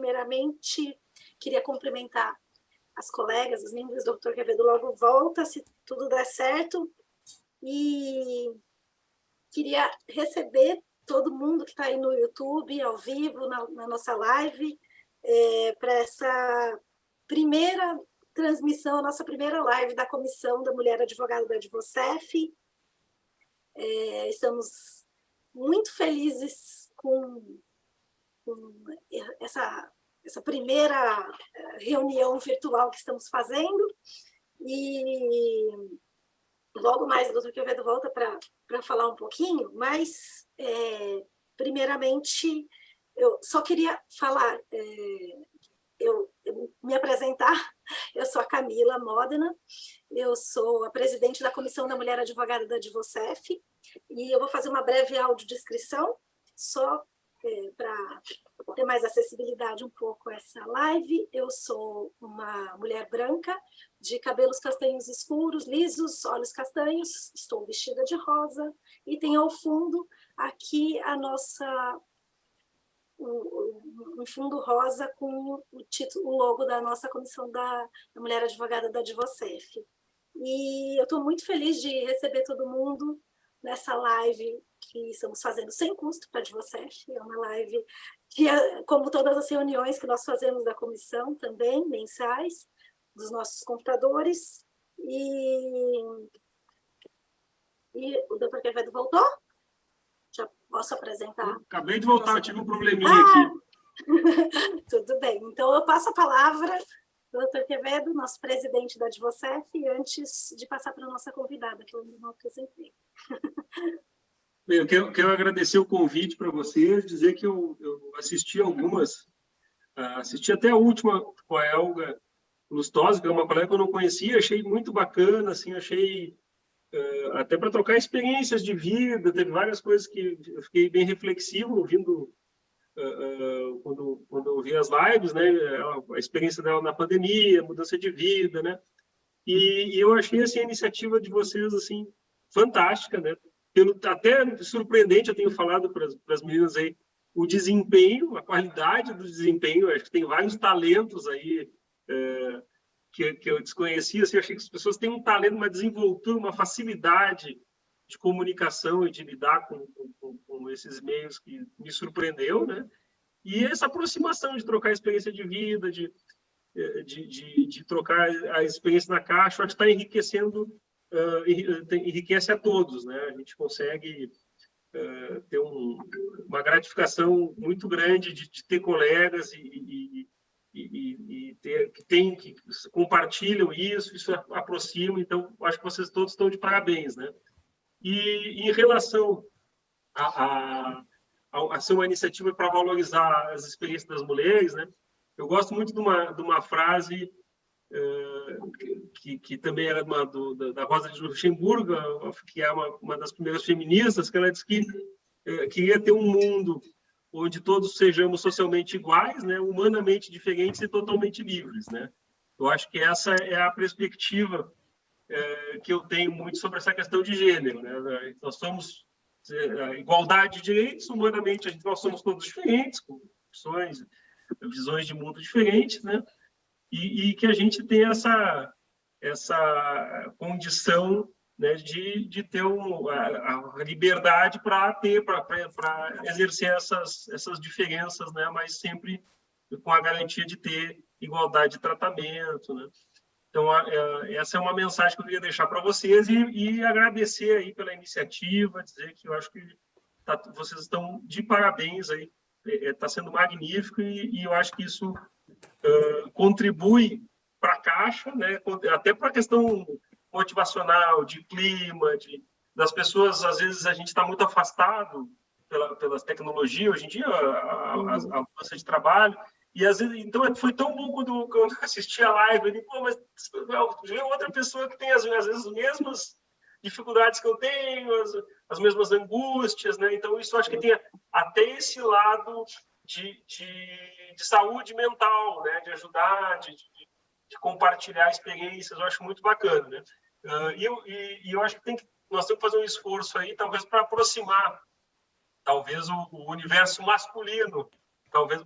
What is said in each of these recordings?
primeiramente, queria cumprimentar as colegas, os membros do Dr. Quevedo logo volta, se tudo der certo, e queria receber todo mundo que está aí no YouTube, ao vivo, na nossa live, para essa primeira transmissão, a nossa primeira live da Comissão da Mulher Advogada da Advocef. Estamos muito felizes com essa primeira reunião virtual que estamos fazendo, e logo mais o doutor Quevedo volta para falar um pouquinho, mas, primeiramente, eu só queria falar, eu me apresentar. Eu sou a Camila Modena, eu sou a presidente da Comissão da Mulher Advogada da Advocef, e eu vou fazer uma breve audiodescrição, só para ter mais acessibilidade um pouco a essa live. Eu sou uma mulher branca, de cabelos castanhos escuros, lisos, olhos castanhos, estou vestida de rosa, e tenho ao fundo aqui um fundo rosa com o logo da nossa Comissão da Mulher Advogada da Advocef. E eu estou muito feliz de receber todo mundo nessa live que estamos fazendo sem custo para a Advocef. É uma live que, como todas as reuniões que nós fazemos da comissão também, mensais, dos nossos computadores. E o doutor Quevedo voltou? Já posso apresentar? Acabei de voltar, tive um probleminha aqui. Tudo bem, então eu passo a palavra ao doutor Quevedo, nosso presidente da Advocef, antes de passar para a nossa convidada, que eu ainda não apresentei. Bem, eu quero agradecer o convite para vocês, dizer que eu assisti algumas, assisti até a última com a Elga Lustosa, que é uma colega que eu não conhecia, achei muito bacana, assim, achei até para trocar experiências de vida, teve várias coisas que eu fiquei bem reflexivo ouvindo quando eu vi as lives, né, a experiência dela na pandemia, mudança de vida, né, e eu achei assim, a iniciativa de vocês assim fantástica, né, até surpreendente. Eu tenho falado para as meninas aí o desempenho, a qualidade do desempenho. Acho que tem vários talentos aí que eu desconhecia. Assim, eu achei que as pessoas têm um talento, uma desenvoltura, uma facilidade de comunicação e de lidar com esses meios que me surpreendeu, né? E essa aproximação de trocar a experiência de vida, de trocar a experiência na caixa, acho que está enriquecendo, enriquece a todos, né? A gente consegue ter uma gratificação muito grande de ter colegas que compartilham isso aproxima. Então, acho que vocês todos estão de parabéns, né? E em relação a ser uma iniciativa para valorizar as experiências das mulheres, né? Eu gosto muito de uma frase que também era da Rosa de Luxemburgo, que é uma das primeiras feministas, que ela disse que queria ter um mundo onde todos sejamos socialmente iguais, né, humanamente diferentes e totalmente livres, né? Eu acho que essa é a perspectiva que eu tenho muito sobre essa questão de gênero, né? Nós somos igualdade de direitos, humanamente nós somos todos diferentes, com opções, visões de mundo diferentes, né? E que a gente tem essa condição, né, de ter a liberdade para exercer essas diferenças, né, mas sempre com a garantia de ter igualdade de tratamento, né? Então, essa é uma mensagem que eu queria deixar para vocês e agradecer aí pela iniciativa, dizer que eu acho que vocês estão de parabéns aí, está sendo magnífico, e eu acho que isso contribui para a Caixa, né, até para a questão motivacional, de clima, das pessoas. Às vezes a gente está muito afastado pelas tecnologias, hoje em dia, a mudança de trabalho, e às vezes, então foi tão bom quando eu assisti a live, eu pô, mas veio outra pessoa que tem às vezes as mesmas dificuldades que eu tenho, as mesmas angústias, né? Então isso acho que tem até esse lado de saúde mental, né? De ajudar, de compartilhar experiências. Eu acho muito bacana, né? E eu acho que nós temos que fazer um esforço aí, talvez para aproximar, talvez o universo masculino talvez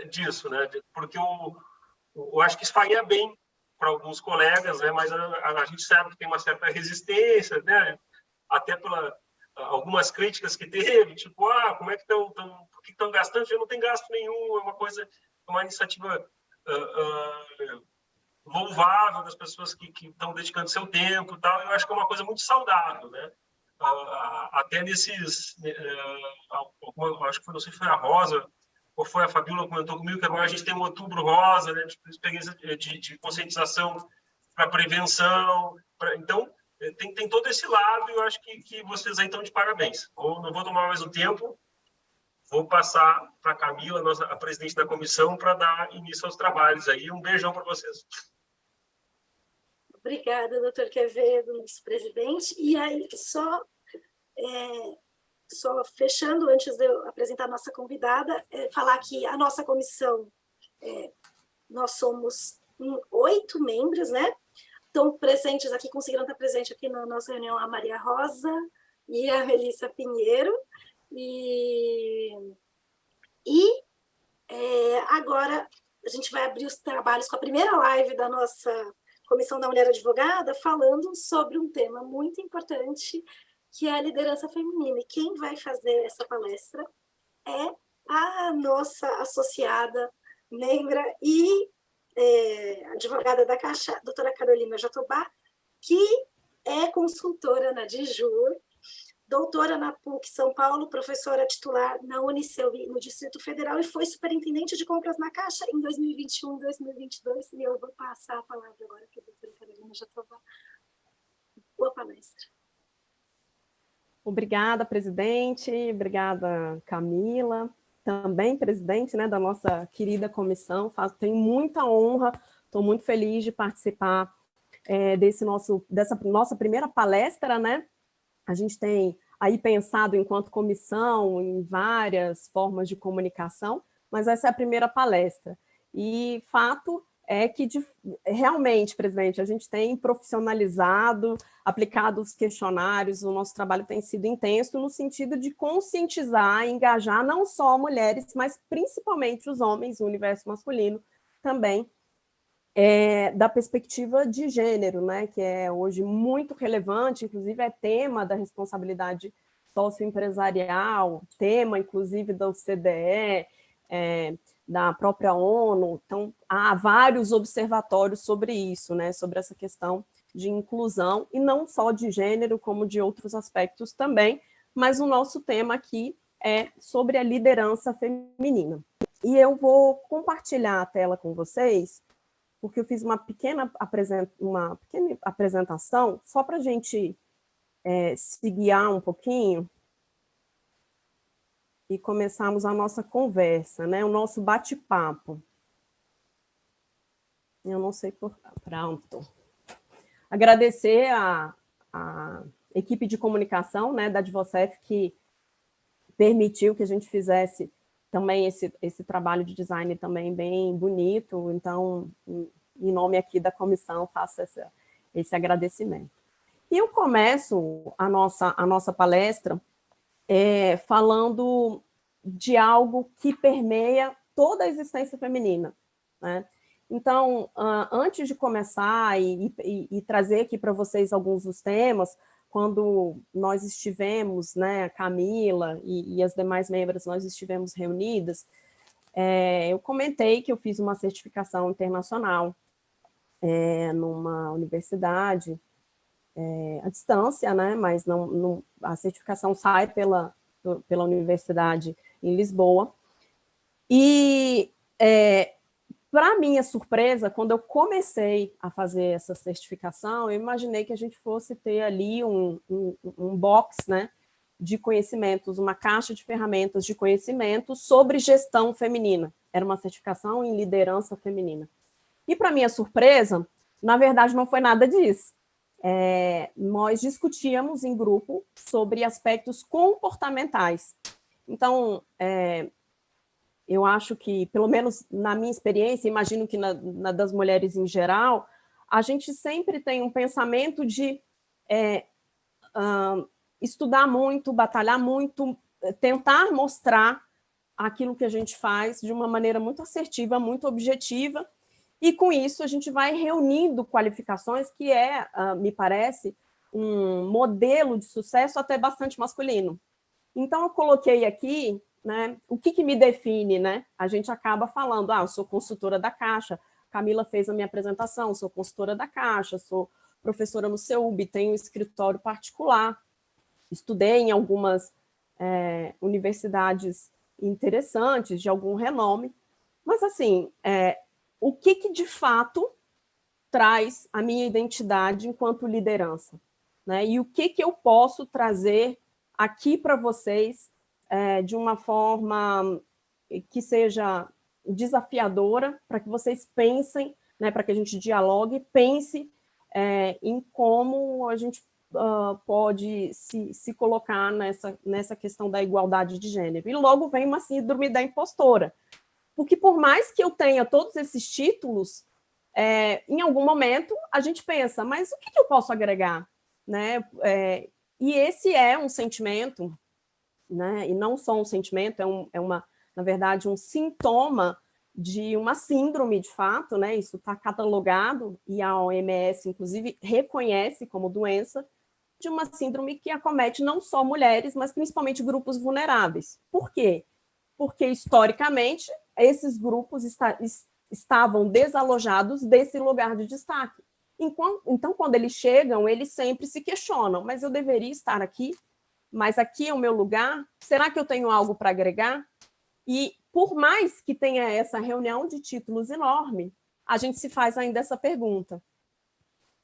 disso, né? Porque eu acho que isso faria bem para alguns colegas, né? Mas a gente sabe que tem uma certa resistência, né? Até pela algumas críticas que teve, tipo, como é que por que estão gastando? Já não tem gasto nenhum, é uma iniciativa louvável das pessoas que estão dedicando seu tempo e tal. Eu acho que é uma coisa muito saudável, né? Até nesses, acho que foi, não sei se foi a Rosa ou foi a Fabíola comentou comigo que agora a gente tem um Outubro Rosa, né, de experiência de conscientização para prevenção, então tem todo esse lado e eu acho que vocês aí estão de parabéns. Não vou tomar mais o tempo, vou passar para a Camila, a presidente da comissão, para dar início aos trabalhos aí. Um beijão para vocês. Obrigada, doutor Quevedo, nosso presidente. E aí, só fechando, antes de eu apresentar a nossa convidada, falar que a nossa comissão, nós somos 8 membros, né? Estão presentes aqui, conseguiram estar presentes aqui na nossa reunião a Maria Rosa e a Melissa Pinheiro. Agora a gente vai abrir os trabalhos com a primeira live da nossa Comissão da Mulher Advogada, falando sobre um tema muito importante, que é a liderança feminina. E quem vai fazer essa palestra é a nossa associada, membra e advogada da Caixa, doutora Carolina Jatobá, que é consultora na DIJUR, doutora na PUC São Paulo, professora titular na Uniceu no Distrito Federal e foi superintendente de compras na Caixa em 2021 e 2022. E eu vou passar a palavra agora para a doutora Carolina Jatobá. Boa palestra. Obrigada, presidente. Obrigada, Camila. Também presidente, né, da nossa querida comissão. Tenho muita honra, estou muito feliz de participar dessa nossa primeira palestra, né? A gente tem aí pensado, enquanto comissão, em várias formas de comunicação, mas essa é a primeira palestra. E fato é que, realmente, presidente, a gente tem profissionalizado, aplicado os questionários, o nosso trabalho tem sido intenso no sentido de conscientizar, engajar não só mulheres, mas principalmente os homens, o universo masculino também, da perspectiva de gênero, né, que é hoje muito relevante, inclusive é tema da responsabilidade socioempresarial, tema, inclusive, da OCDE, da própria ONU. Então, há vários observatórios sobre isso, né, sobre essa questão de inclusão, e não só de gênero, como de outros aspectos também, mas o nosso tema aqui é sobre a liderança feminina. E eu vou compartilhar a tela com vocês, porque eu fiz uma pequena apresentação, só para a gente se guiar um pouquinho e começarmos a nossa conversa, né? O nosso bate-papo. Eu não sei por... Pronto. Agradecer a equipe de comunicação, né, da Advocef, que permitiu que a gente fizesse também esse trabalho de design também bem bonito. Então, em nome aqui da comissão, faço esse agradecimento. E eu começo a nossa palestra falando de algo que permeia toda a existência feminina, né? Então, antes de começar e trazer aqui para vocês alguns dos temas, quando nós estivemos, né, a Camila e as demais membros, nós estivemos reunidas, eu comentei que eu fiz uma certificação internacional numa universidade à distância, né, mas a certificação sai pela universidade em Lisboa. E, para minha surpresa, quando eu comecei a fazer essa certificação, eu imaginei que a gente fosse ter ali um box, né, de conhecimentos, uma caixa de ferramentas de conhecimento sobre gestão feminina. Era uma certificação em liderança feminina. E, para minha surpresa, na verdade, não foi nada disso. Nós discutíamos em grupo sobre aspectos comportamentais. Então, eu acho que, pelo menos na minha experiência, imagino que na das mulheres em geral, a gente sempre tem um pensamento de estudar muito, batalhar muito, tentar mostrar aquilo que a gente faz de uma maneira muito assertiva, muito objetiva, e com isso a gente vai reunindo qualificações que me parece, um modelo de sucesso até bastante masculino. Então, eu coloquei aqui, né, o que me define, né? A gente acaba falando, eu sou consultora da Caixa, Camila fez a minha apresentação, sou consultora da Caixa, sou professora no CEUB, tenho um escritório particular, estudei em algumas universidades interessantes, de algum renome, mas, assim, o que de fato traz a minha identidade enquanto liderança, né? E o que eu posso trazer aqui para vocês de uma forma que seja desafiadora, para que vocês pensem, né, para que a gente dialogue, pense em como a gente pode se colocar nessa questão da igualdade de gênero. E logo vem uma síndrome da impostora, porque por mais que eu tenha todos esses títulos, em algum momento a gente pensa, mas o que eu posso agregar? Né? E esse é um sentimento, né? E não só um sentimento, na verdade, um sintoma de uma síndrome, de fato, né? Isso está catalogado, e a OMS, inclusive, reconhece como doença, de uma síndrome que acomete não só mulheres, mas principalmente grupos vulneráveis. Por quê? Porque, historicamente, esses grupos estavam desalojados desse lugar de destaque. Então, quando eles chegam, eles sempre se questionam, mas eu deveria estar aqui? Mas aqui é o meu lugar? Será que eu tenho algo para agregar? E, por mais que tenha essa reunião de títulos enorme, a gente se faz ainda essa pergunta.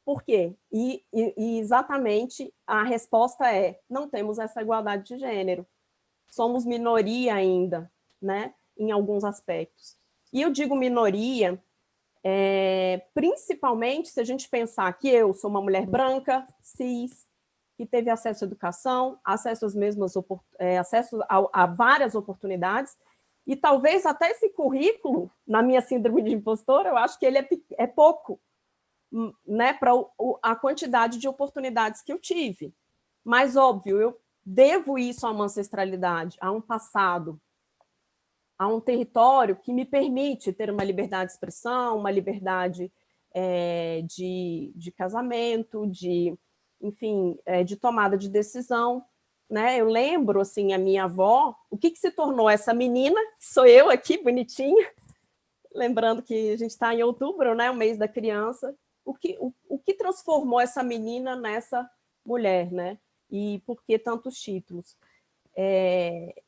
Por quê? E exatamente a resposta é: não temos essa igualdade de gênero. Somos minoria ainda, né, em alguns aspectos. E eu digo minoria, principalmente se a gente pensar que eu sou uma mulher branca, cis, que teve acesso à educação, acesso às mesmas acesso a várias oportunidades, e talvez até esse currículo, na minha síndrome de impostora, eu acho que ele é pouco, né, para a quantidade de oportunidades que eu tive. Mas, óbvio, eu devo isso a uma ancestralidade, a um passado, a um território que me permite ter uma liberdade de expressão, uma liberdade de casamento, enfim, de tomada de decisão. Né? Eu lembro, assim, a minha avó, o que se tornou essa menina, que sou eu aqui, bonitinha, lembrando que a gente está em outubro, né, o mês da criança, o que transformou essa menina nessa mulher, né? E por que tantos títulos?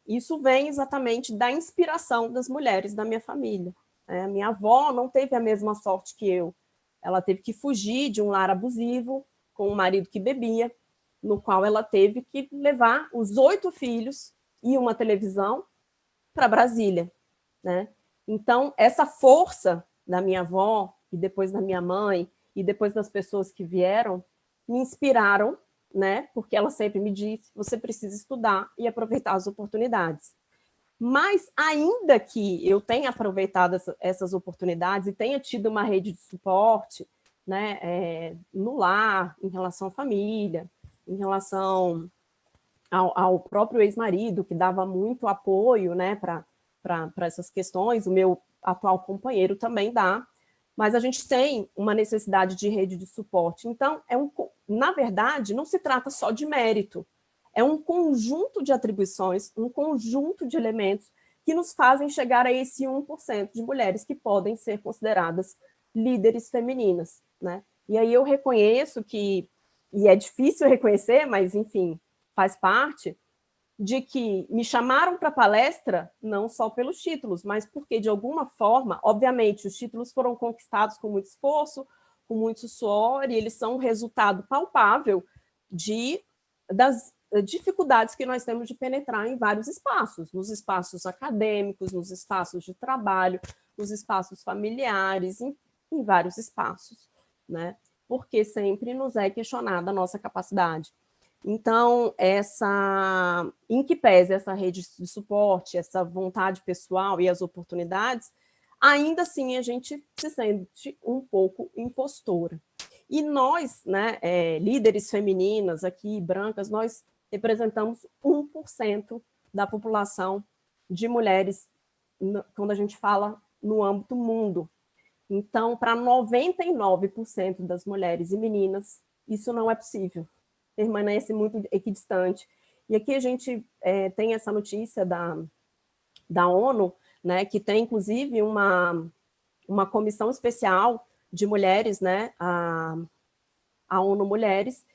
Isso vem exatamente da inspiração das mulheres da minha família. A minha avó não teve a mesma sorte que eu. Ela teve que fugir de um lar abusivo, com um marido que bebia, no qual ela teve que levar os 8 filhos e uma televisão para Brasília, né? Então, essa força da minha avó, e depois da minha mãe, e depois das pessoas que vieram, me inspiraram, né? Porque ela sempre me disse: você precisa estudar e aproveitar as oportunidades. Mas, ainda que eu tenha aproveitado essas oportunidades e tenha tido uma rede de suporte, né, no lar, em relação à família, em relação ao próprio ex-marido, que dava muito apoio, né, para essas questões, o meu atual companheiro também dá, mas a gente tem uma necessidade de rede de suporte. Então, na verdade, não se trata só de mérito, é um conjunto de atribuições, um conjunto de elementos que nos fazem chegar a esse 1% de mulheres que podem ser consideradas líderes femininas, né? E aí eu reconheço que, e é difícil reconhecer, mas, enfim, faz parte, de que me chamaram para palestra não só pelos títulos, mas porque, de alguma forma, obviamente, os títulos foram conquistados com muito esforço, com muito suor, e eles são um resultado palpável das dificuldades que nós temos de penetrar em vários espaços, nos espaços acadêmicos, nos espaços de trabalho, nos espaços familiares, em vários espaços, né? Porque sempre nos é questionada a nossa capacidade. Então, em que pese essa rede de suporte, essa vontade pessoal e as oportunidades, ainda assim a gente se sente um pouco impostora. E nós, né, líderes femininas aqui, brancas, nós representamos 1% da população de mulheres quando a gente fala no âmbito mundo. Então, para 99% das mulheres e meninas, isso não é possível, permanece muito equidistante. E aqui a gente tem essa notícia da ONU, né, que tem, inclusive, uma comissão especial de mulheres, né, a ONU Mulheres,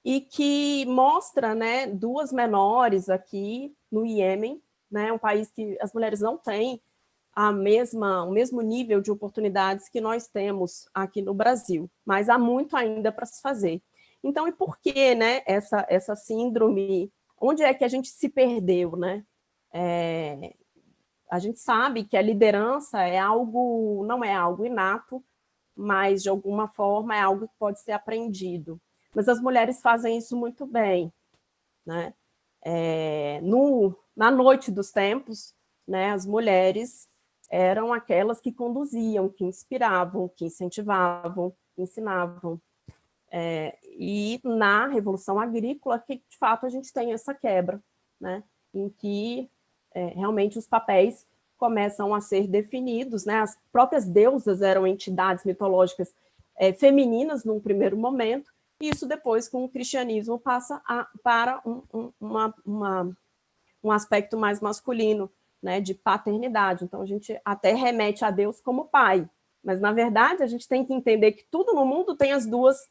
e que mostra, né, duas menores aqui no Iêmen, né, um país que as mulheres não têm o mesmo nível de oportunidades que nós temos aqui no Brasil, mas há muito ainda para se fazer. Então, e por que, né, essa síndrome? Onde é que a gente se perdeu, né? A gente sabe que a liderança não é algo inato, mas de alguma forma é algo que pode ser aprendido. Mas as mulheres fazem isso muito bem, né? Na noite dos tempos, né, as mulheres eram aquelas que conduziam, que inspiravam, que incentivavam, que ensinavam. E na Revolução Agrícola, que de fato a gente tem essa quebra, né, em que realmente os papéis começam a ser definidos, né, as próprias deusas eram entidades mitológicas femininas num primeiro momento, e isso depois, com o cristianismo, passa para um aspecto mais masculino, né, de paternidade. Então, a gente até remete a Deus como pai, mas, na verdade, a gente tem que entender que tudo no mundo tem as duas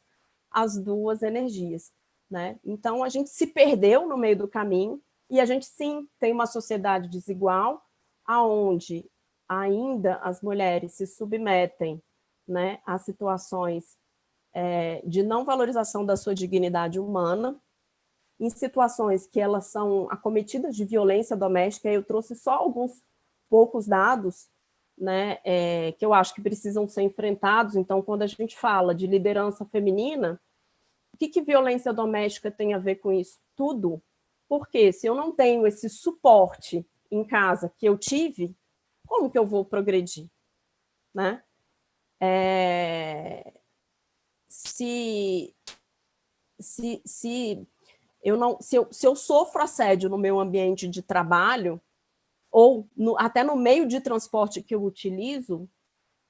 energias, né? Então, a gente se perdeu no meio do caminho e a gente, sim, tem uma sociedade desigual, aonde ainda as mulheres se submetem, né, a situações de não valorização da sua dignidade humana, em situações que elas são acometidas de violência doméstica. Eu trouxe só alguns poucos dados, né, que eu acho que precisam ser enfrentados. Então, quando a gente fala de liderança feminina, o que violência doméstica tem a ver com isso? Tudo. Porque se eu não tenho esse suporte em casa que eu tive, como que eu vou progredir? Né? Se eu sofro assédio no meu ambiente de trabalho, ou até no meio de transporte que eu utilizo,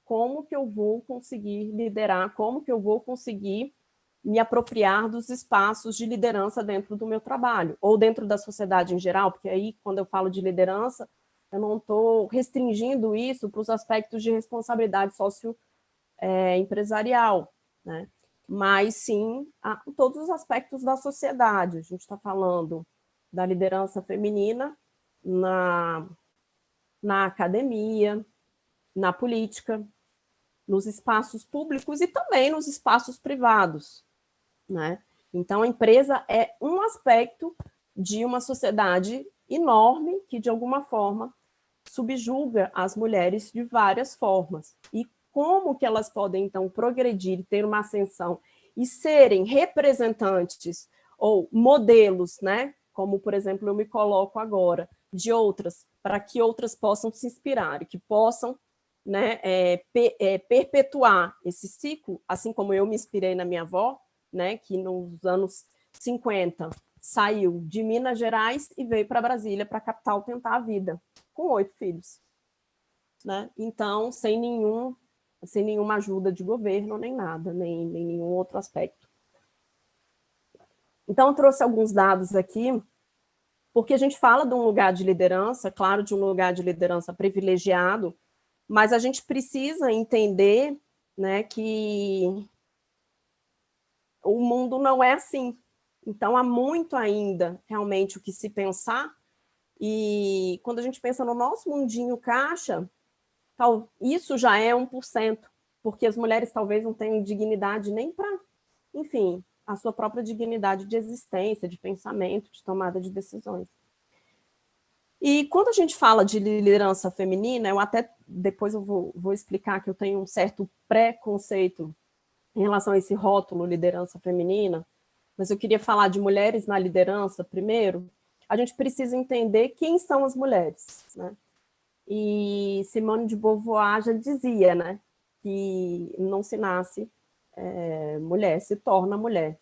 como que eu vou conseguir liderar, como que eu vou conseguir me apropriar dos espaços de liderança dentro do meu trabalho, ou dentro da sociedade em geral, porque aí, quando eu falo de liderança, eu não estou restringindo isso para os aspectos de responsabilidade socioempresarial, né? Mas sim todos os aspectos da sociedade. A gente está falando da liderança feminina na academia, na política, nos espaços públicos e também nos espaços privados, né? Então, a empresa é um aspecto de uma sociedade enorme que, de alguma forma, subjuga as mulheres de várias formas. E como que elas podem, então, progredir, ter uma ascensão e serem representantes ou modelos, né? Como, por exemplo, eu me coloco agora, de outras, para que outras possam se inspirar e que possam, né, perpetuar esse ciclo, assim como eu me inspirei na minha avó, né, que nos anos 50 saiu de Minas Gerais e veio para Brasília, para a capital, tentar a vida, com 8 filhos. Né? Então, sem nenhuma ajuda de governo, nem nada, nem nenhum outro aspecto. Então, eu trouxe alguns dados aqui, porque a gente fala de um lugar de liderança, claro, de um lugar de liderança privilegiado, mas a gente precisa entender, né, que o mundo não é assim. Então, há muito ainda, realmente, o que se pensar, e quando a gente pensa no nosso mundinho caixa, isso já é 1%, porque as mulheres talvez não tenham dignidade nem para, enfim, a sua própria dignidade de existência, de pensamento, de tomada de decisões. E quando a gente fala de liderança feminina, eu até depois eu vou explicar que eu tenho um certo preconceito em relação a esse rótulo liderança feminina, mas eu queria falar de mulheres na liderança primeiro. A gente precisa entender quem são as mulheres, né? E Simone de Beauvoir já dizia, né, que não se nasce mulher, se torna mulher.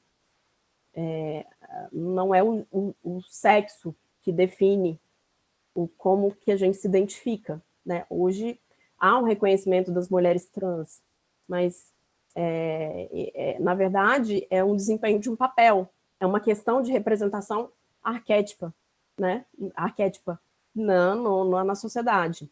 Não é o sexo que define como que a gente se identifica, né? Hoje há um reconhecimento das mulheres trans, mas, na verdade, é um desempenho de um papel, é uma questão de representação arquétipa, né? Arquétipa na sociedade.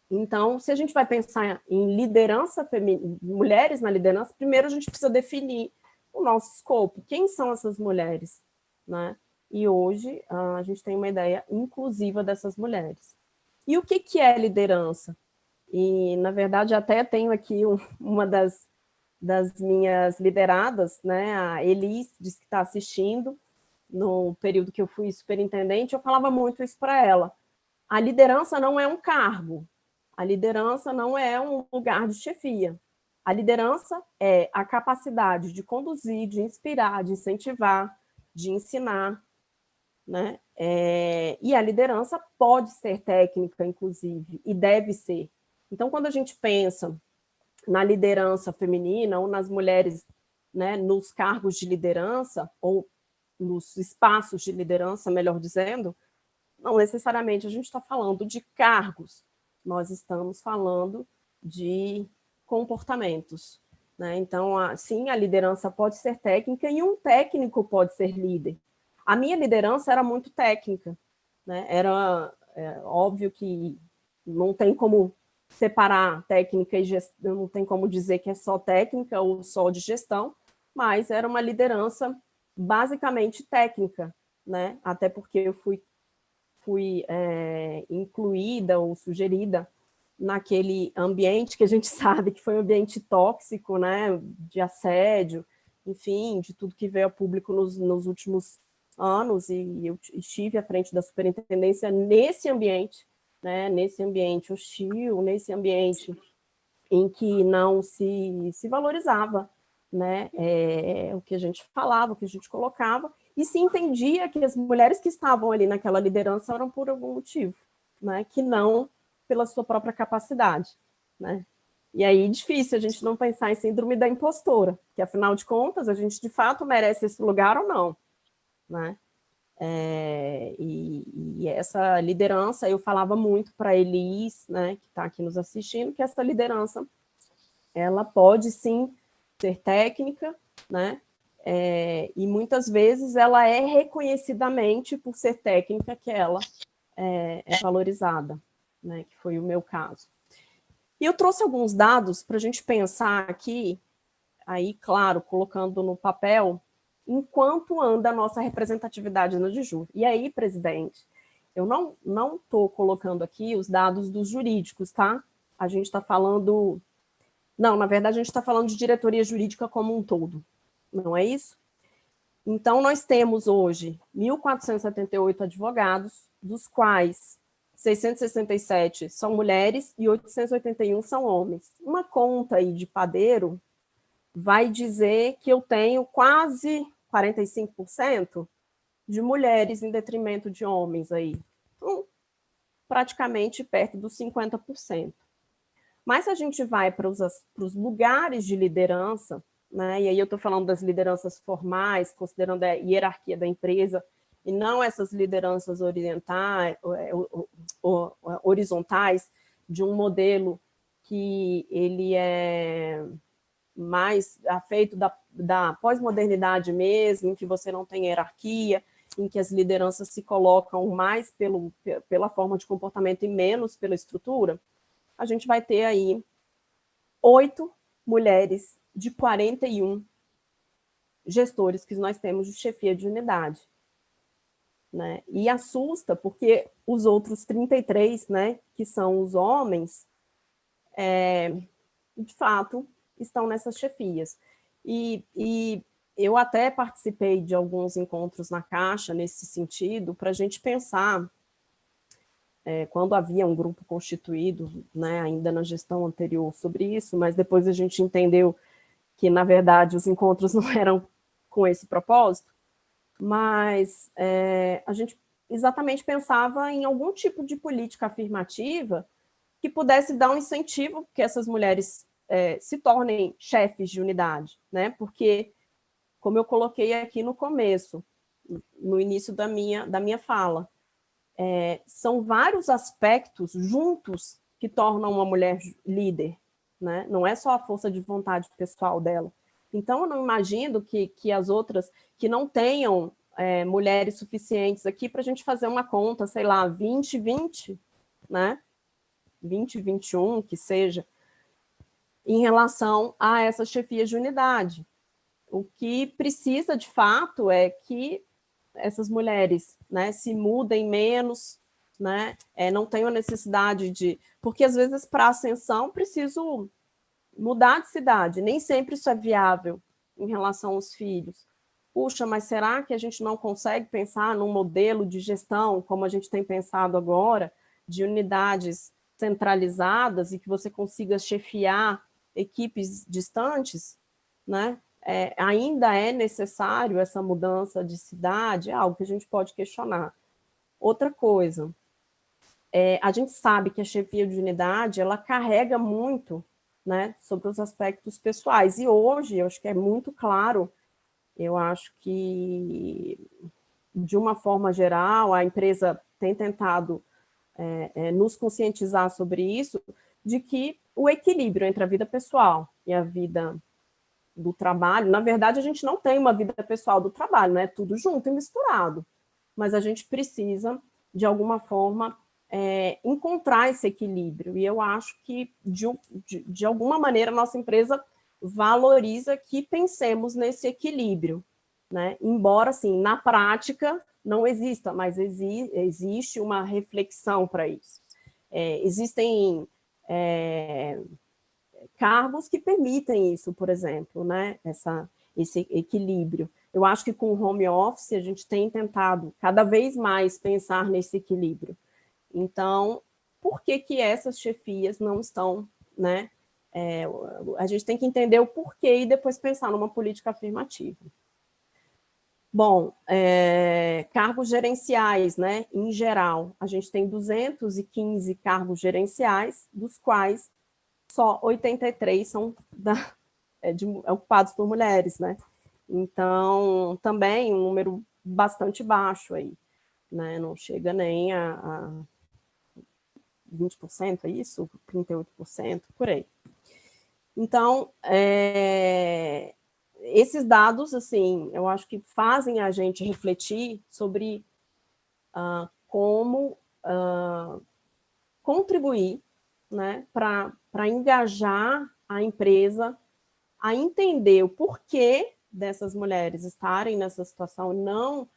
Então, se a gente vai pensar em liderança feminina, mulheres na liderança, primeiro a gente precisa definir o nosso escopo. Quem são essas mulheres, né? E hoje a gente tem uma ideia inclusiva dessas mulheres. E o que é liderança? E, na verdade, até tenho aqui uma das minhas lideradas, né? A Elis, diz que está assistindo, no período que eu fui superintendente, eu falava muito isso para ela. A liderança não é um cargo, a liderança não é um lugar de chefia. A liderança é a capacidade de conduzir, de inspirar, de incentivar, de ensinar, né? E a liderança pode ser técnica, inclusive, e deve ser. Então, quando a gente pensa na liderança feminina ou nas mulheres, né, nos cargos de liderança, ou nos espaços de liderança, melhor dizendo, não necessariamente a gente está falando de cargos, nós estamos falando de comportamentos, né? Então, sim, a liderança pode ser técnica e um técnico pode ser líder. A minha liderança era muito técnica, né? Era óbvio que não tem como separar técnica e gestão, não tem como dizer que é só técnica ou só de gestão, mas era uma liderança basicamente técnica, né? Até porque eu fui incluída ou sugerida naquele ambiente que a gente sabe que foi um ambiente tóxico, né, de assédio, enfim, de tudo que veio a público nos últimos anos, e eu estive à frente da superintendência nesse ambiente, né, nesse ambiente hostil, nesse ambiente em que não se valorizava, né, o que a gente falava, o que a gente colocava, e se entendia que as mulheres que estavam ali naquela liderança eram por algum motivo, né, que não pela sua própria capacidade, né. E aí difícil a gente não pensar em síndrome da impostora, que afinal de contas a gente de fato merece esse lugar ou não, né. E essa liderança, eu falava muito para a Elis, né, que está aqui nos assistindo, que essa liderança, ela pode sim ser técnica, né, e muitas vezes ela é reconhecidamente, por ser técnica, que ela é valorizada, né, que foi o meu caso. E eu trouxe alguns dados para a gente pensar aqui, aí, claro, colocando no papel, enquanto anda a nossa representatividade no DIJU. E aí, presidente, eu não estou colocando aqui os dados dos jurídicos, tá? A gente está falando... Não, na verdade, a gente está falando de diretoria jurídica como um todo, não é isso? Então, nós temos hoje 1.478 advogados, dos quais 667 são mulheres e 881 são homens. Uma conta aí de padeiro vai dizer que eu tenho quase 45% de mulheres em detrimento de homens aí. Então, praticamente perto dos 50%. Mas se a gente vai para os lugares de liderança, né, e aí eu estou falando das lideranças formais, considerando a hierarquia da empresa, e não essas lideranças horizontais, de um modelo que ele é mais feito da pós-modernidade mesmo, em que você não tem hierarquia, em que as lideranças se colocam mais pela forma de comportamento e menos pela estrutura, a gente vai ter aí 8 mulheres de 41 gestores que nós temos de chefia de unidade, né? E assusta porque os outros 33, né, que são os homens, de fato, estão nessas chefias. E eu até participei de alguns encontros na Caixa nesse sentido, para a gente pensar, quando havia um grupo constituído, né, ainda na gestão anterior, sobre isso, mas depois a gente entendeu que, na verdade, os encontros não eram com esse propósito, mas a gente exatamente pensava em algum tipo de política afirmativa que pudesse dar um incentivo que essas mulheres se tornem chefes de unidade, né? Porque, como eu coloquei aqui no começo, no início da minha fala, são vários aspectos juntos que tornam uma mulher líder, né? Não é só a força de vontade pessoal dela. Então, eu não imagino que as outras, que não tenham mulheres suficientes aqui para a gente fazer uma conta, sei lá, 20-20, né? 20-21, que seja, em relação a essas chefias de unidade. O que precisa, de fato, é que essas mulheres, né, se mudem menos, né, não tenham necessidade de... Porque, às vezes, para ascensão, preciso mudar de cidade. Nem sempre isso é viável em relação aos filhos. Puxa, mas será que a gente não consegue pensar num modelo de gestão, como a gente tem pensado agora, de unidades centralizadas e que você consiga chefiar equipes distantes, né? Ainda é necessário essa mudança de cidade? É algo que a gente pode questionar. Outra coisa, a gente sabe que a chefia de unidade, ela carrega muito, né, sobre os aspectos pessoais, e hoje, eu acho que é muito claro, eu acho que, de uma forma geral, a empresa tem tentado nos conscientizar sobre isso, de que o equilíbrio entre a vida pessoal e a vida do trabalho, na verdade, a gente não tem uma vida pessoal do trabalho, né? Tudo junto e misturado, mas a gente precisa, de alguma forma, encontrar esse equilíbrio, e eu acho que, de alguma maneira, a nossa empresa valoriza que pensemos nesse equilíbrio, né? Embora, assim, na prática, não exista, mas existe uma reflexão para isso. Existem cargos que permitem isso, por exemplo, né? Esse equilíbrio. Eu acho que com o home office a gente tem tentado cada vez mais pensar nesse equilíbrio. Então, por que essas chefias não estão, né? A gente tem que entender o porquê e depois pensar numa política afirmativa. Bom, cargos gerenciais, né? Em geral, a gente tem 215 cargos gerenciais, dos quais só 83 são ocupados por mulheres, né? Então, também um número bastante baixo aí, né? Não chega nem a 20%, é isso? 38%, por aí. Então, esses dados, assim, eu acho que fazem a gente refletir sobre como contribuir, né, para engajar a empresa a entender o porquê dessas mulheres estarem nessa situação, não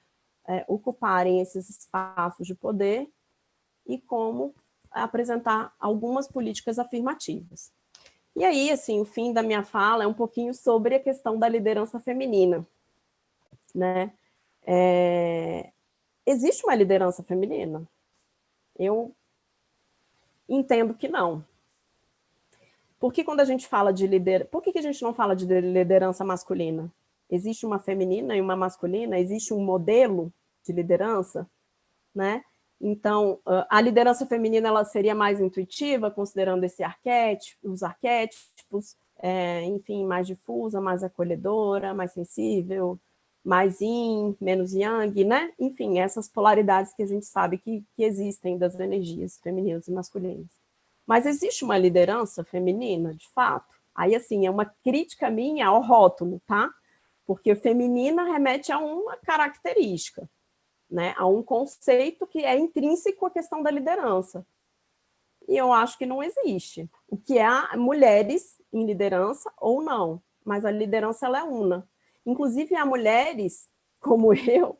ocuparem esses espaços de poder, e como apresentar algumas políticas afirmativas. E aí, assim, o fim da minha fala é um pouquinho sobre a questão da liderança feminina, né? Existe uma liderança feminina? Eu entendo que não. Por que quando a gente fala de liderança... Por que a gente não fala de liderança masculina? Existe uma feminina e uma masculina? Existe um modelo de liderança, né? Então, a liderança feminina ela seria mais intuitiva, considerando os arquétipos, enfim, mais difusa, mais acolhedora, mais sensível, mais yin, menos yang, né? Enfim, essas polaridades que a gente sabe que existem das energias femininas e masculinas. Mas existe uma liderança feminina, de fato? Aí, assim, é uma crítica minha ao rótulo, tá? Porque feminina remete a uma característica, né? A um conceito que é intrínseco à questão da liderança. E eu acho que não existe. O que há mulheres em liderança ou não, mas a liderança ela é una. Inclusive, há mulheres, como eu,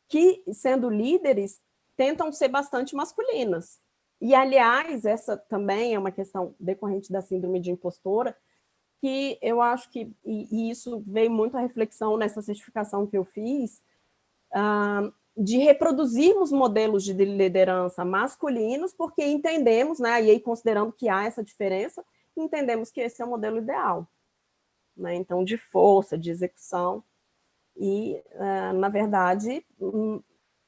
que, sendo líderes, tentam ser bastante masculinas. E, aliás, essa também é uma questão decorrente da síndrome de impostora, que eu acho que, e isso veio muito à reflexão nessa certificação que eu fiz, de reproduzirmos modelos de liderança masculinos, porque entendemos, né, e aí considerando que há essa diferença, entendemos que esse é o modelo ideal, né, então de força, de execução, e, na verdade,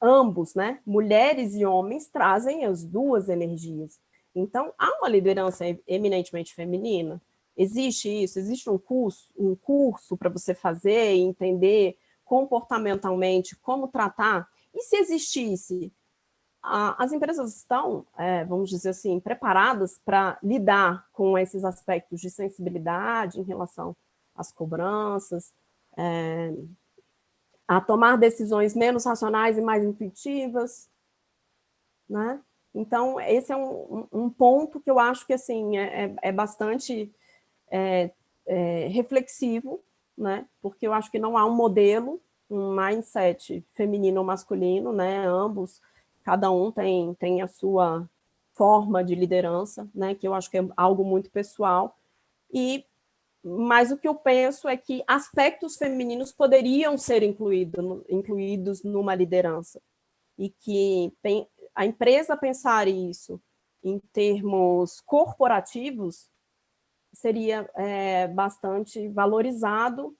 ambos, né, mulheres e homens, trazem as duas energias. Então, há uma liderança eminentemente feminina? Existe isso? Existe um curso para você fazer e entender comportamentalmente como tratar? E se existisse, as empresas estão, vamos dizer assim, preparadas para lidar com esses aspectos de sensibilidade em relação às cobranças, a tomar decisões menos racionais e mais intuitivas, né? Então, esse é um ponto que eu acho que assim, é bastante reflexivo, né? Porque eu acho que não há um modelo, um mindset feminino ou masculino, né? Ambos, cada um tem a sua forma de liderança, né? Que eu acho que é algo muito pessoal. Mas o que eu penso é que aspectos femininos poderiam ser incluídos numa liderança, e que a empresa pensar isso em termos corporativos seria bastante valorizado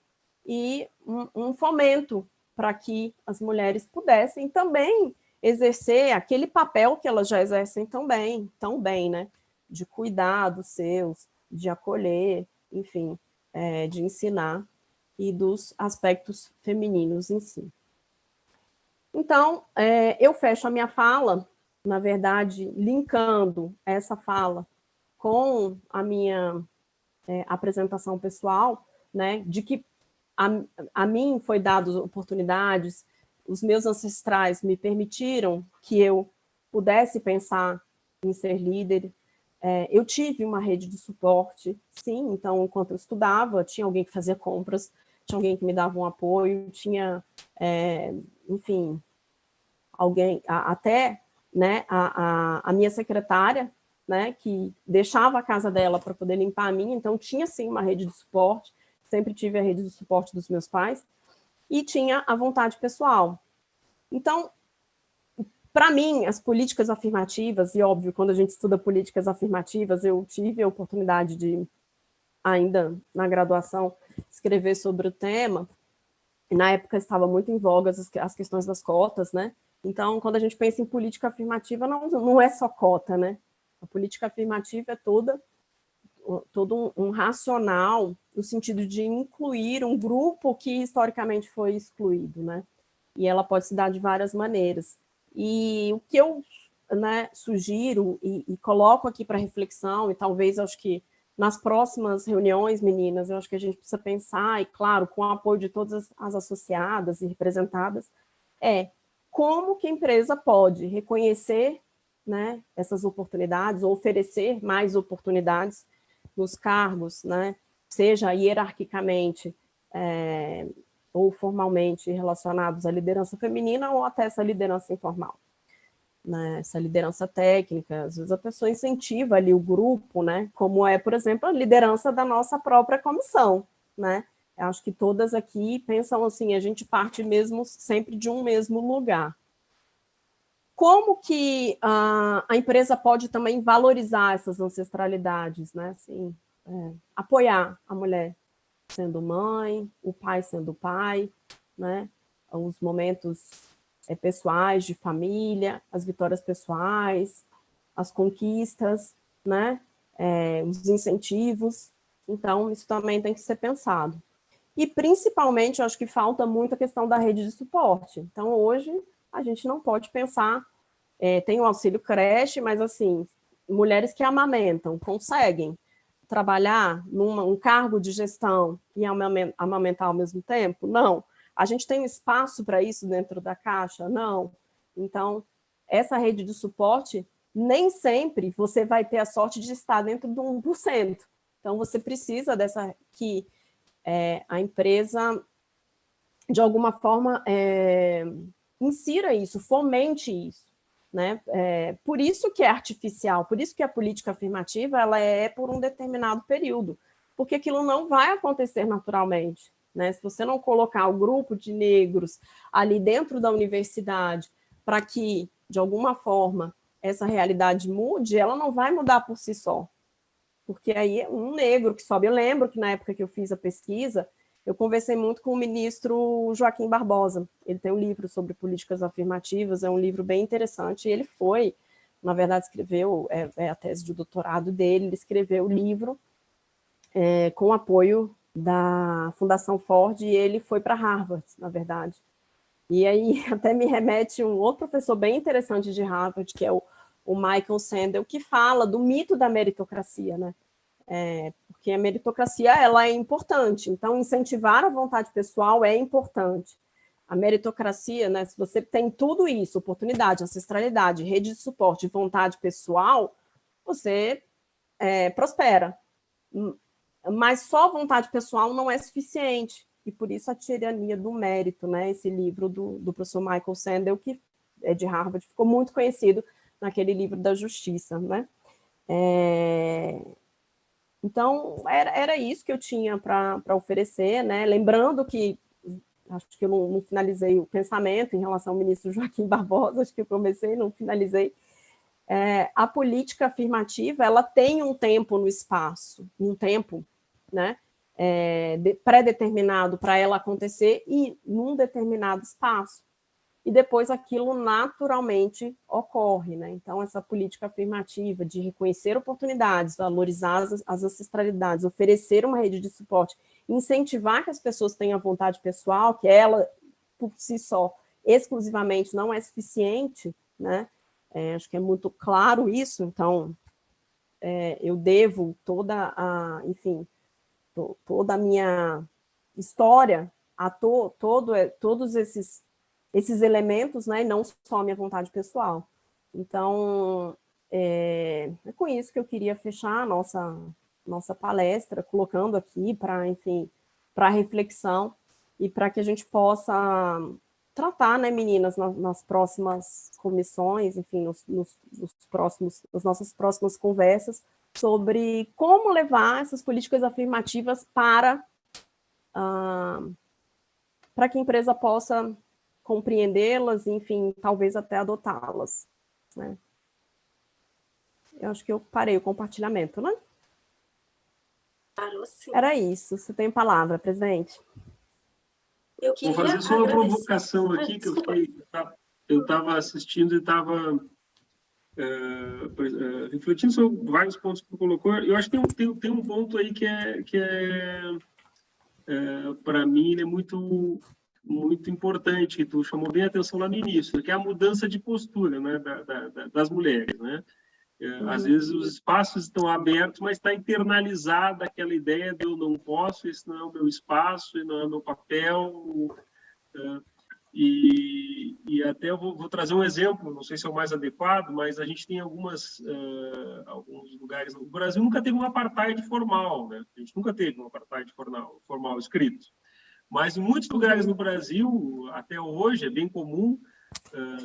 e um fomento para que as mulheres pudessem também exercer aquele papel que elas já exercem tão bem, né? De cuidar dos seus, de acolher, enfim, de ensinar, e dos aspectos femininos em si. Então, eu fecho a minha fala, na verdade, linkando essa fala com a minha apresentação pessoal, né, de que a mim foi dadas oportunidades, os meus ancestrais me permitiram que eu pudesse pensar em ser líder. Eu tive uma rede de suporte, sim, então, enquanto eu estudava, tinha alguém que fazia compras, tinha alguém que me dava um apoio, tinha, enfim, alguém, até, né, a minha secretária, né, que deixava a casa dela para poder limpar a minha, então tinha, sim, uma rede de suporte, sempre tive a rede de suporte dos meus pais, e tinha a vontade pessoal. Então, para mim, as políticas afirmativas, e óbvio, quando a gente estuda políticas afirmativas, eu tive a oportunidade de, ainda na graduação, escrever sobre o tema, e na época estava muito em voga as questões das cotas, né? Então, quando a gente pensa em política afirmativa, não é só cota, né? A política afirmativa é todo um racional no sentido de incluir um grupo que historicamente foi excluído, né? E ela pode se dar de várias maneiras. E o que eu, né, sugiro e coloco aqui para reflexão, e talvez acho que nas próximas reuniões, meninas, eu acho que a gente precisa pensar, e claro, com o apoio de todas as associadas e representadas, como que a empresa pode reconhecer, né, essas oportunidades, ou oferecer mais oportunidades nos cargos, né, seja hierarquicamente ou formalmente relacionados à liderança feminina, ou até essa liderança informal, né, essa liderança técnica. Às vezes a pessoa incentiva ali o grupo, né, como por exemplo, a liderança da nossa própria comissão, né. Eu acho que todas aqui pensam assim, a gente parte mesmo sempre de um mesmo lugar. Como que a empresa pode também valorizar essas ancestralidades, né? Assim, apoiar a mulher sendo mãe, o pai sendo pai, né? Os momentos pessoais de família, as vitórias pessoais, as conquistas, né? Os incentivos. Então, isso também tem que ser pensado. E, principalmente, eu acho que falta muito a questão da rede de suporte. Então, hoje, a gente não pode pensar, tem o auxílio creche, mas, assim, mulheres que amamentam, conseguem trabalhar num cargo de gestão e amamentar ao mesmo tempo? Não. A gente tem um espaço para isso dentro da Caixa? Não. Então, essa rede de suporte, nem sempre você vai ter a sorte de estar dentro do 1%. Então, você precisa dessa que a empresa, de alguma forma, insira isso, fomente isso, né? Por isso que é artificial, por isso que a política afirmativa ela é por um determinado período, porque aquilo não vai acontecer naturalmente, né? Se você não colocar o grupo de negros ali dentro da universidade para que, de alguma forma, essa realidade mude, ela não vai mudar por si só. Porque aí um negro que sobe. Eu lembro que na época que eu fiz a pesquisa, eu conversei muito com o ministro Joaquim Barbosa. Ele tem um livro sobre políticas afirmativas, é um livro bem interessante. E ele foi, na verdade, escreveu a tese de doutorado dele, ele escreveu o livro com apoio da Fundação Ford, e ele foi para Harvard, na verdade. E aí até me remete um outro professor bem interessante de Harvard, que é o Michael Sandel, que fala do mito da meritocracia, né? Porque a meritocracia ela é importante, então incentivar a vontade pessoal é importante. A meritocracia, né, se você tem tudo isso, oportunidade, ancestralidade, rede de suporte, vontade pessoal, você prospera. Mas só vontade pessoal não é suficiente, e por isso a tirania do mérito, né, esse livro do professor Michael Sandel, que é de Harvard, ficou muito conhecido naquele livro da justiça, né? Então, era isso que eu tinha para oferecer, né? Lembrando que, acho que eu não finalizei o pensamento em relação ao ministro Joaquim Barbosa, acho que eu comecei, não finalizei. A política afirmativa, ela tem um tempo no espaço, um tempo, né? Pré-determinado para ela acontecer e num determinado espaço. E depois aquilo naturalmente ocorre, né? Então, essa política afirmativa de reconhecer oportunidades, valorizar as ancestralidades, oferecer uma rede de suporte, incentivar que as pessoas tenham vontade pessoal, que ela, por si só, exclusivamente não é suficiente, né? Acho que é muito claro isso, então, eu devo toda a minha história a todos esses elementos, né, e não só a minha vontade pessoal. Então, é com isso que eu queria fechar a nossa palestra, colocando aqui para reflexão e para que a gente possa tratar, né, meninas, nas próximas comissões, enfim, nas nossas próximas conversas, sobre como levar essas políticas afirmativas para que a empresa possa compreendê-las, enfim, talvez até adotá-las, né? Eu acho que eu parei o compartilhamento, né? Parou, sim. Era isso. Você tem palavra, presidente. Eu queria Vou fazer só uma agradecer. provocação aqui, que eu estava assistindo e estava refletindo sobre vários pontos que tu colocou. Eu acho que tem um ponto aí que para mim, ele é muito importante, que tu chamou bem a atenção lá no início, que é a mudança de postura, né, das mulheres, né? Às vezes os espaços estão abertos, mas está internalizada aquela ideia de eu não posso, esse não é o meu espaço, esse não é o meu papel. E até eu vou trazer um exemplo, não sei se é o mais adequado, mas a gente tem alguns lugares. O Brasil nunca teve um apartheid formal, né? A gente nunca teve um apartheid formal escrito. Mas em muitos lugares no Brasil, até hoje, é bem comum,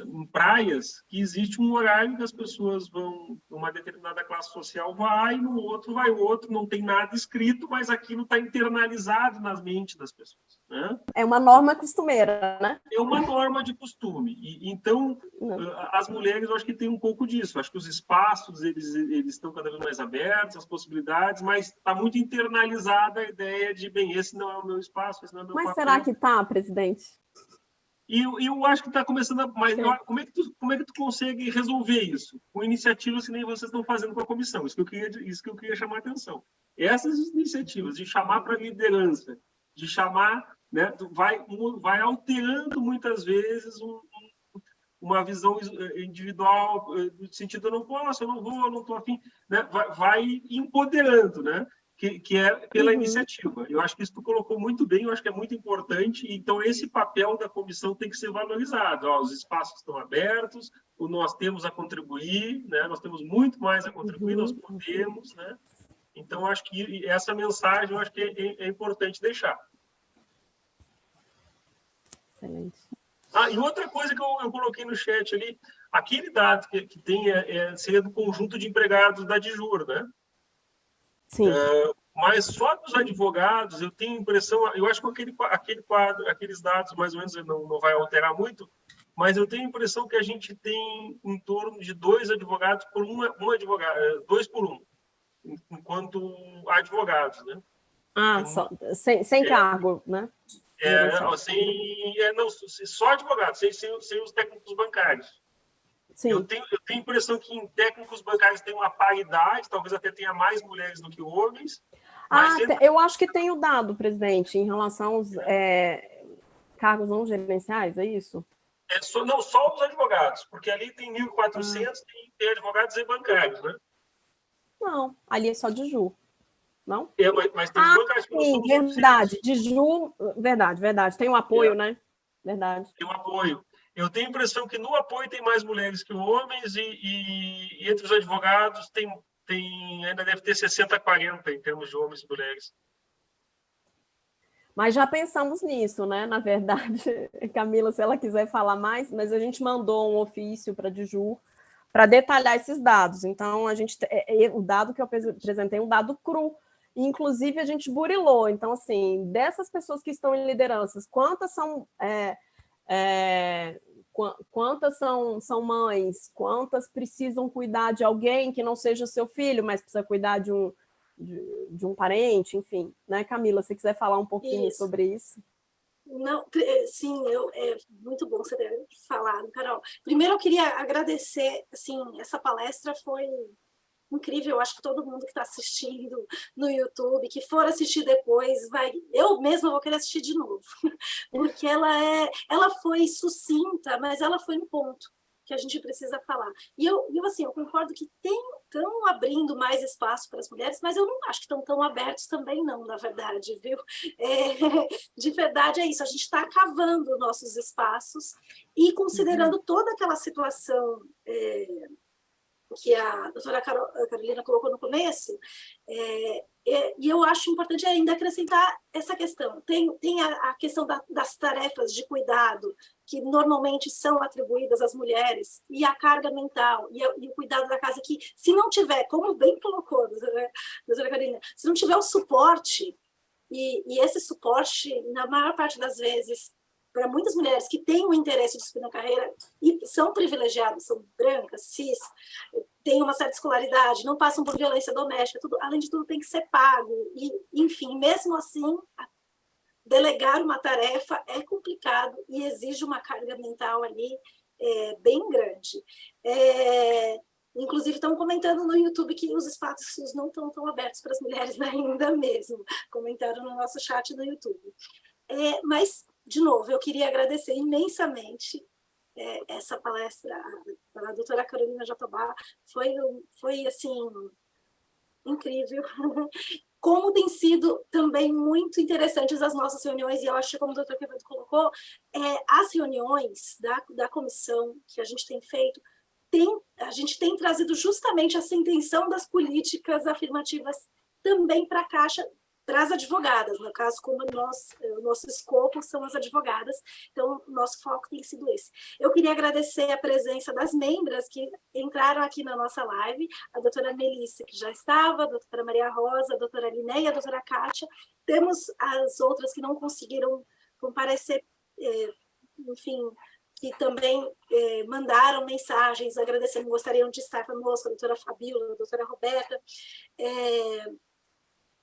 em praias, que existe um horário que as pessoas vão, uma determinada classe social vai, no outro vai outro, não tem nada escrito, mas aquilo está internalizado nas mentes das pessoas, né? É uma norma costumeira, né? É uma norma de costume. Então, as mulheres, eu acho que tem um pouco disso. Eu acho que os espaços, eles estão cada vez mais abertos, as possibilidades, mas está muito internalizada a ideia de, bem, esse não é o meu espaço, esse não é o meu papel. Mas será que está, presidente? E eu acho que está começando a... Mas como é que tu consegue resolver isso? Com iniciativas que nem vocês estão fazendo com a comissão. Isso que eu queria chamar a atenção. Essas iniciativas de chamar para a liderança, de chamar... Né, vai alterando muitas vezes uma visão individual, no sentido, eu não posso, eu não vou, eu não estou afim, né, vai empoderando, né, que é pela iniciativa. Eu acho que isso tu colocou muito bem, eu acho que é muito importante, então esse papel da comissão tem que ser valorizado. Os espaços estão abertos, nós temos a contribuir, né, nós temos muito mais a contribuir, nós podemos, né, então acho que essa mensagem eu acho que é importante deixar. Excelente. E outra coisa que eu coloquei no chat ali, aquele dado que tem seria do conjunto de empregados da DIJUR, né? Sim. Mas só dos advogados, eu tenho a impressão, eu acho que aquele quadro, aqueles dados mais ou menos não vai alterar muito, mas eu tenho a impressão que a gente tem em torno de 2 advogados por um advogado, 2 por 1, enquanto advogados, né? Sem cargo, né? Só advogados, sem os técnicos bancários. Sim. Eu tenho a impressão que em técnicos bancários tem uma paridade, talvez até tenha mais mulheres do que homens. Eu acho que tem o dado, presidente, em relação aos... cargos não gerenciais, é isso? Não, só os advogados, porque ali tem 1.400, tem advogados e bancários, né? Não, ali é só de Ju, não? Mas tem os bancários que nós Sim, somos verdade, de Ju, verdade. Tem um apoio, né? Verdade. Tem um apoio. Eu tenho a impressão que no apoio tem mais mulheres que homens e entre os advogados ainda deve ter 60-40 em termos de homens e mulheres. Mas já pensamos nisso, né? Na verdade, Camila, se ela quiser falar mais, mas a gente mandou um ofício para a Diju para detalhar esses dados. Então, o dado que eu apresentei é um dado cru. Inclusive, a gente burilou. Então, assim, dessas pessoas que estão em lideranças, quantas são mães? Quantas precisam cuidar de alguém que não seja seu filho, mas precisa cuidar de um parente, enfim, né, Camila, se quiser falar um pouquinho sobre isso. Não, sim, é muito bom você ter falado, Carol. Primeiro, eu queria agradecer, assim, essa palestra foi incrível, eu acho que todo mundo que está assistindo no YouTube, que for assistir depois, eu mesma vou querer assistir de novo, porque ela foi sucinta, mas ela foi no ponto que a gente precisa falar. E eu concordo que estão abrindo mais espaço para as mulheres, mas eu não acho que estão tão abertos também não, na verdade, viu? De verdade é isso, a gente está cavando nossos espaços e considerando toda aquela situação que a doutora Carolina colocou no começo, e eu acho importante ainda acrescentar essa questão. Tem a questão das tarefas de cuidado, que normalmente são atribuídas às mulheres, e a carga mental, e o cuidado da casa, que se não tiver, como bem colocou a doutora Carolina, se não tiver o suporte, e esse suporte, na maior parte das vezes, para muitas mulheres que têm um interesse de subir na carreira e são privilegiadas, são brancas, cis, têm uma certa escolaridade, não passam por violência doméstica, tudo, além de tudo tem que ser pago. E, enfim, mesmo assim, delegar uma tarefa é complicado e exige uma carga mental ali bem grande. Inclusive, estão comentando no YouTube que os espaços não estão tão abertos para as mulheres ainda mesmo. Comentaram no nosso chat do YouTube. Mas, de novo, eu queria agradecer imensamente essa palestra da doutora Carolina Jatobá. Foi assim, incrível. Como tem sido também muito interessantes as nossas reuniões, e eu acho que, como o doutor Quevedo colocou, as reuniões da comissão que a gente tem feito, a gente tem trazido justamente essa intenção das políticas afirmativas também para a Caixa, para as advogadas, no caso, como o nosso escopo são as advogadas, então nosso foco tem sido esse. Eu queria agradecer a presença das membras que entraram aqui na nossa live, a doutora Melissa, que já estava, a doutora Maria Rosa, a doutora Liné e a doutora Kátia. Temos as outras que não conseguiram comparecer, enfim, que também mandaram mensagens agradecendo, gostariam de estar conosco, a doutora Fabíola, a doutora Roberta,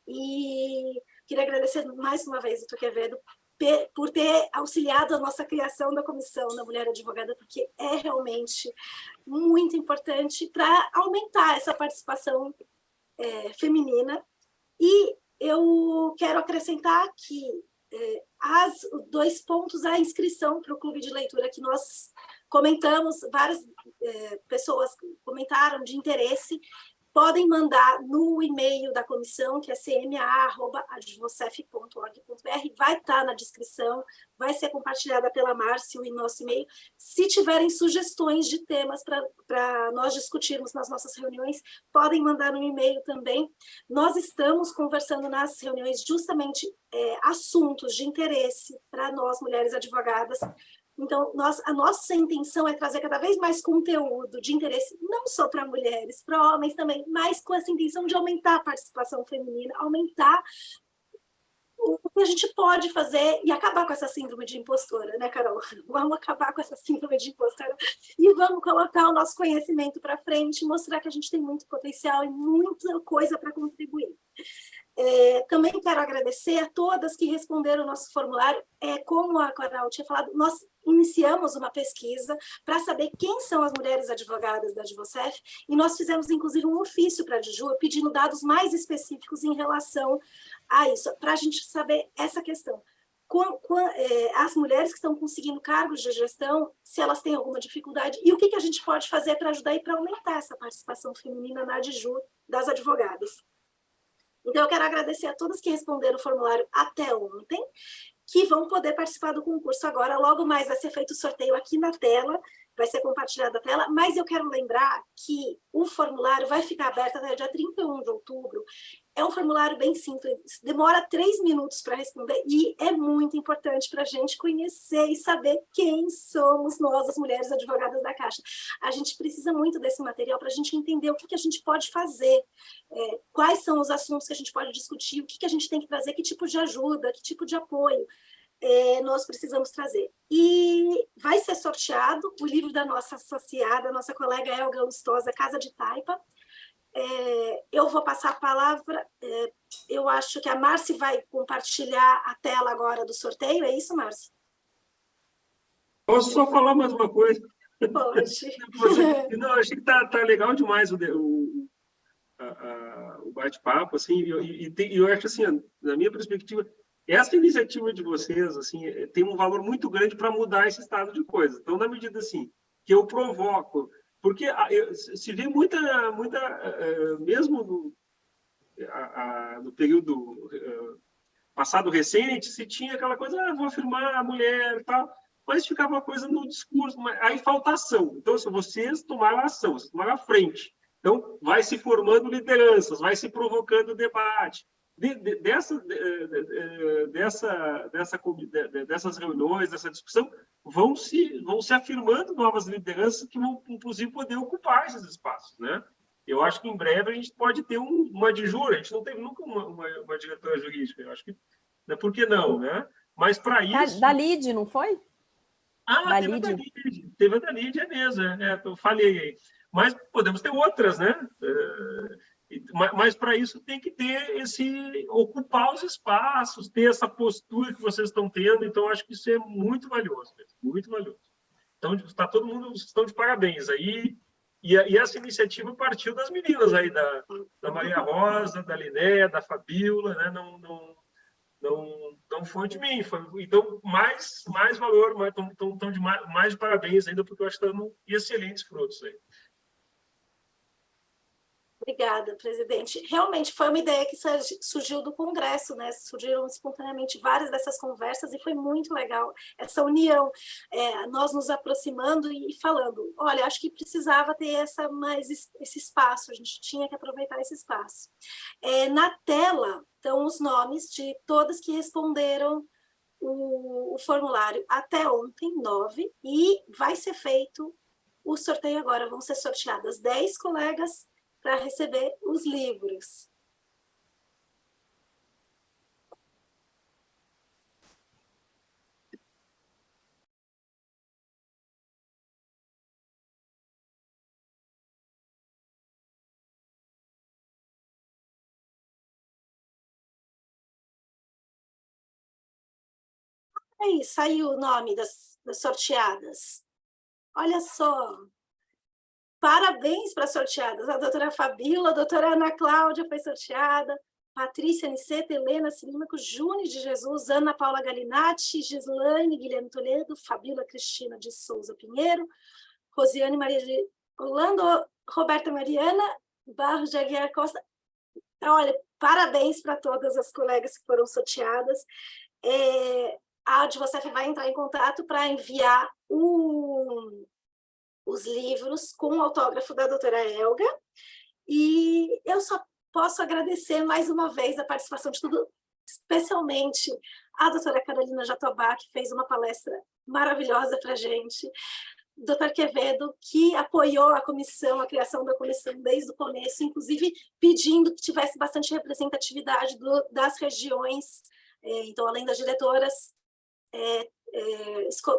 e queria agradecer mais uma vez, doutor Quevedo, por ter auxiliado a nossa criação da Comissão da Mulher Advogada, porque é realmente muito importante para aumentar essa participação feminina. E eu quero acrescentar que os 2 pontos, a inscrição para o clube de leitura que nós comentamos, várias pessoas comentaram de interesse, podem mandar no e-mail da comissão, que é cma@advocef.org.br, vai estar na descrição, vai ser compartilhada pela Márcia e nosso e-mail. Se tiverem sugestões de temas para nós discutirmos nas nossas reuniões, podem mandar no e-mail também. Nós estamos conversando nas reuniões justamente assuntos de interesse para nós, mulheres advogadas. Então, a nossa intenção é trazer cada vez mais conteúdo de interesse, não só para mulheres, para homens também, mas com essa intenção de aumentar a participação feminina, aumentar o que a gente pode fazer e acabar com essa síndrome de impostora, né, Carol? Vamos acabar com essa síndrome de impostora e vamos colocar o nosso conhecimento para frente, mostrar que a gente tem muito potencial e muita coisa para contribuir. Também quero agradecer a todas que responderam o nosso formulário. Como a Carol tinha falado, nós iniciamos uma pesquisa para saber quem são as mulheres advogadas da Advocef, e nós fizemos, inclusive, um ofício para a Diju, pedindo dados mais específicos em relação a isso, para a gente saber essa questão. as mulheres que estão conseguindo cargos de gestão, se elas têm alguma dificuldade, e o que a gente pode fazer para ajudar e para aumentar essa participação feminina na ADJU das advogadas. Então, eu quero agradecer a todas que responderam o formulário até ontem, que vão poder participar do concurso agora. Logo mais vai ser feito o sorteio aqui na tela, vai ser compartilhada a tela, mas eu quero lembrar que o formulário vai ficar aberto até dia 31 de outubro. É um formulário bem simples, demora 3 minutos para responder e é muito importante para a gente conhecer e saber quem somos nós, as mulheres advogadas da Caixa. A gente precisa muito desse material para a gente entender o que a gente pode fazer, quais são os assuntos que a gente pode discutir, o que a gente tem que trazer, que tipo de ajuda, que tipo de apoio nós precisamos trazer. E vai ser sorteado o livro da nossa associada, nossa colega Elga Lustosa, Casa de Taipa. Eu vou passar a palavra, eu acho que a Márcia vai compartilhar a tela agora do sorteio, é isso, Márcia? Posso só falar mais uma coisa? Pode. Não, achei que tá legal demais o bate-papo, assim, e eu acho assim, na minha perspectiva, essa iniciativa de vocês, assim, tem um valor muito grande para mudar esse estado de coisas. Então, na medida assim que eu provoco, porque se vê muita mesmo no período passado recente, se tinha aquela coisa, vou afirmar a mulher e tal, mas ficava uma coisa no discurso, aí falta ação. Então, se vocês tomaram ação, vocês tomaram a frente, então vai se formando lideranças, vai se provocando debate. Dessas reuniões, dessa discussão, vão se afirmando novas lideranças que vão, inclusive, poder ocupar esses espaços, né? Eu acho que em breve a gente pode ter uma adjunta, a gente não teve nunca uma diretora jurídica, eu acho que, né, por que não, né? Mas para isso... Da LID, não foi? Teve a da LID, é mesmo, eu falei aí. Mas podemos ter outras, né? Mas para isso tem que ter ocupar os espaços, ter essa postura que vocês estão tendo, então acho que isso é muito valioso, muito valioso. Então, está todo mundo, estão de parabéns aí. E essa iniciativa partiu das meninas aí, da Maria Rosa, da Linéia, da Fabíola, né? Não foi de mim. Então, mais valor, estão mais de parabéns ainda, porque eu acho que estão excelentes frutos aí. Obrigada, presidente. Realmente foi uma ideia que surgiu do Congresso, né? Surgiram espontaneamente várias dessas conversas e foi muito legal essa união, nós nos aproximando e falando, olha, acho que precisava ter esse espaço, a gente tinha que aproveitar esse espaço. Na tela estão os nomes de todas que responderam o formulário até ontem, 9, e vai ser feito o sorteio agora, vão ser sorteadas 10 colegas para receber os livros. Aí, saiu o nome das sorteadas. Olha só. Parabéns para as sorteadas. A doutora Fabíola, a doutora Ana Cláudia foi sorteada, Patrícia Niceta, Helena Cilímaco, Júnior de Jesus, Ana Paula Galinatti, Gislaine Guilherme Toledo, Fabíola Cristina de Souza Pinheiro, Rosiane Maria de Orlando, Roberta Mariana, Barros de Aguiar Costa. Olha, parabéns para todas as colegas que foram sorteadas. A ADVOCEF vai entrar em contato para enviar os livros com o autógrafo da doutora Elga, e eu só posso agradecer mais uma vez a participação de tudo, especialmente a doutora Carolina Jatobá, que fez uma palestra maravilhosa para a gente, o doutor Quevedo, que apoiou a comissão, a criação da comissão desde o começo, inclusive pedindo que tivesse bastante representatividade das regiões, então, além das diretoras,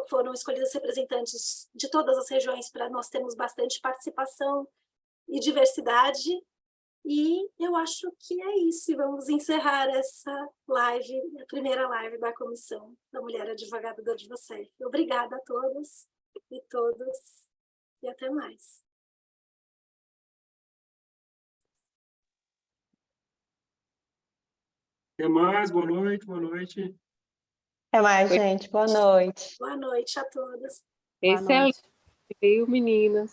foram escolhidas representantes de todas as regiões para nós termos bastante participação e diversidade. E eu acho que é isso. E vamos encerrar essa live, a primeira live da Comissão da Mulher Advogada da ADVOCEF. Obrigada a todos e todas e até mais. Até mais, boa noite, boa noite. Até mais, gente. Boa noite. Boa noite a todos. Boa Excelente, noite. viu, meninas?